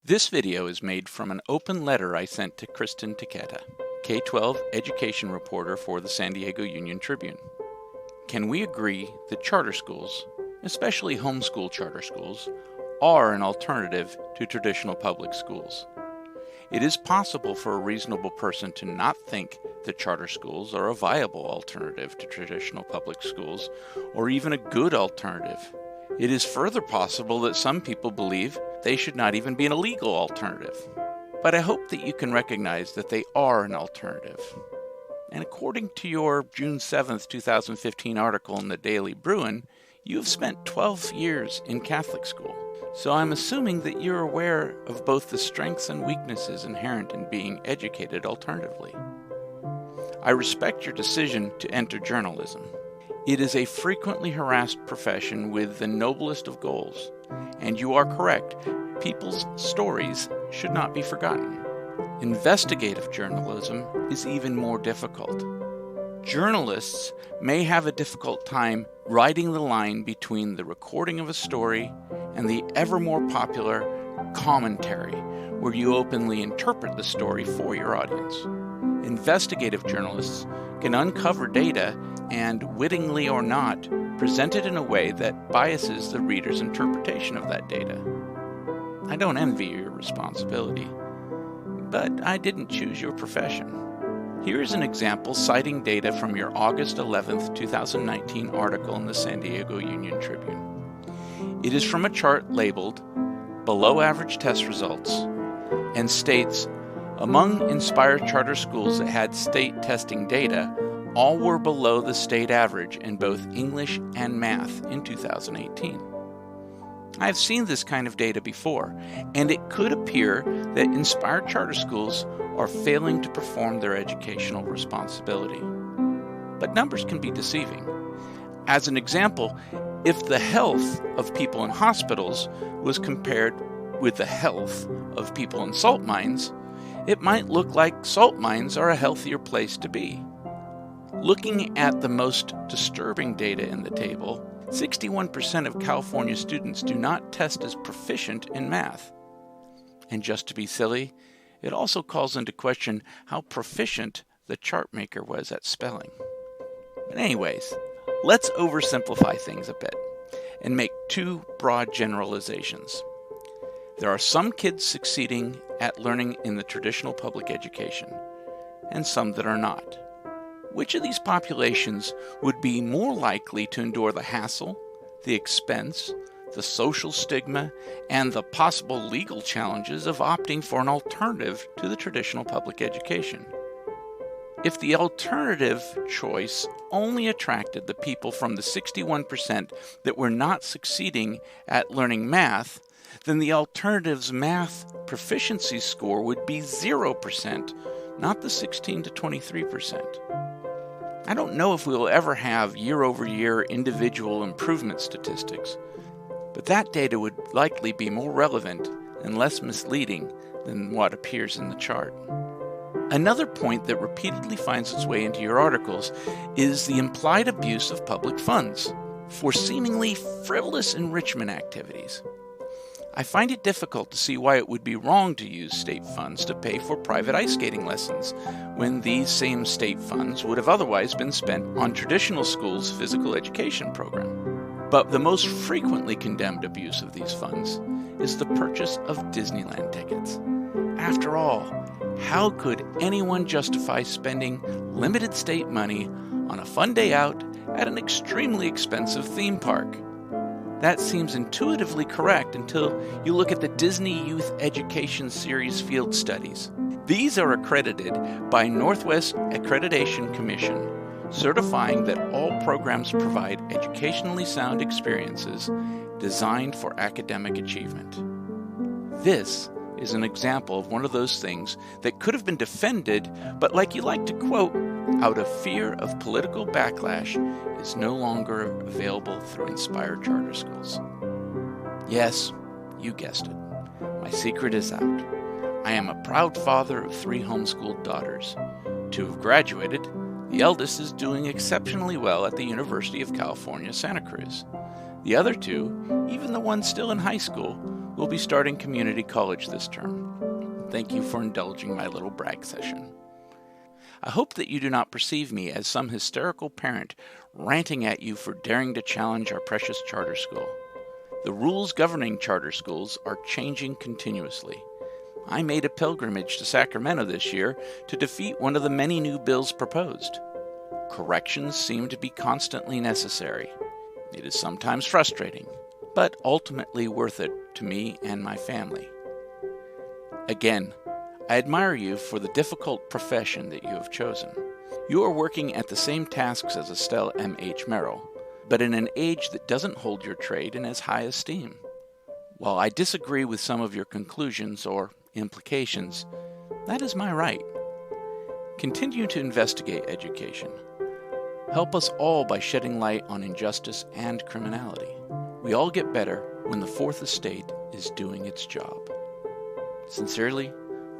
This video is made from an open letter I sent to Kristen Taketa, K-12 education reporter for the San Diego Union-Tribune. Can we agree that charter schools, especially homeschool charter schools, are an alternative to traditional public schools? It is possible for a reasonable person to not think that charter schools are a viable alternative to traditional public schools, or even a good alternative. It is further possible that some people believe they should not even be an illegal alternative. But I hope that you can recognize that they are an alternative. And according to your June 7th, 2015 article in the Daily Bruin, you have spent 12 years in Catholic school. So I'm assuming that you're aware of both the strengths and weaknesses inherent in being educated alternatively. I respect your decision to enter journalism. It is a frequently harassed profession with the noblest of goals, and you are correct, people's stories should not be forgotten. Investigative journalism is even more difficult. Journalists may have a difficult time riding the line between the recording of a story and the ever more popular commentary, where you openly interpret the story for your audience. Investigative journalists can uncover data and, wittingly or not, present it in a way that biases the reader's interpretation of that data. I don't envy your responsibility, but I didn't choose your profession. Here is an example citing data from your August 11th, 2019 article in the San Diego Union-Tribune. It is from a chart labeled Below Average Test Results and states, among Inspired charter schools that had state testing data, all were below the state average in both English and math in 2018. I have seen this kind of data before, and it could appear that Inspired charter schools are failing to perform their educational responsibility. But numbers can be deceiving. As an example, if the health of people in hospitals was compared with the health of people in salt mines, it might look like salt mines are a healthier place to be. Looking at the most disturbing data in the table, 61% of California students do not test as proficient in math. And just to be silly, it also calls into question how proficient the chart maker was at spelling. But anyways, let's oversimplify things a bit and make two broad generalizations. There are some kids succeeding at learning in the traditional public education, and some that are not. Which of these populations would be more likely to endure the hassle, the expense, the social stigma, and the possible legal challenges of opting for an alternative to the traditional public education? If the alternative choice only attracted the people from the 61% that were not succeeding at learning math, then the alternative's math proficiency score would be 0%, not the 16 to 23%. I don't know if we will ever have year-over-year individual improvement statistics, but that data would likely be more relevant and less misleading than what appears in the chart. Another point that repeatedly finds its way into your articles is the implied abuse of public funds for seemingly frivolous enrichment activities. I find it difficult to see why it would be wrong to use state funds to pay for private ice skating lessons, when these same state funds would have otherwise been spent on traditional schools' physical education program. But the most frequently condemned abuse of these funds is the purchase of Disneyland tickets. After all, how could anyone justify spending limited state money on a fun day out at an extremely expensive theme park? That seems intuitively correct until you look at the Disney Youth Education Series field studies. These are accredited by Northwest Accreditation Commission, certifying that all programs provide educationally sound experiences designed for academic achievement. This is an example of one of those things that could have been defended, but like you like to quote, out of fear of political backlash, is no longer available through Inspired charter schools. Yes, you guessed it. My secret is out. I am a proud father of 3 homeschooled daughters. 2 have graduated. The eldest is doing exceptionally well at the University of California, Santa Cruz. The other 2, even the one still in high school, will will be starting community college this term. Thank you for indulging my little brag session. I hope that you do not perceive me as some hysterical parent ranting at you for daring to challenge our precious charter school. The rules governing charter schools are changing continuously. I made a pilgrimage to Sacramento this year to defeat one of the many new bills proposed. Corrections seem to be constantly necessary. It is sometimes frustrating, but ultimately worth it to me and my family. Again, I admire you for the difficult profession that you have chosen. You are working at the same tasks as Estelle M.H. Merrill, but in an age that doesn't hold your trade in as high esteem. While I disagree with some of your conclusions or implications, that is my right. Continue to investigate education. Help us all by shedding light on injustice and criminality. We all get better when the Fourth Estate is doing its job. Sincerely,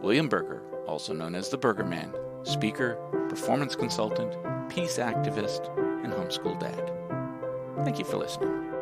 William Berger, also known as the Berger Man, speaker, performance consultant, peace activist, and homeschool dad. Thank you for listening.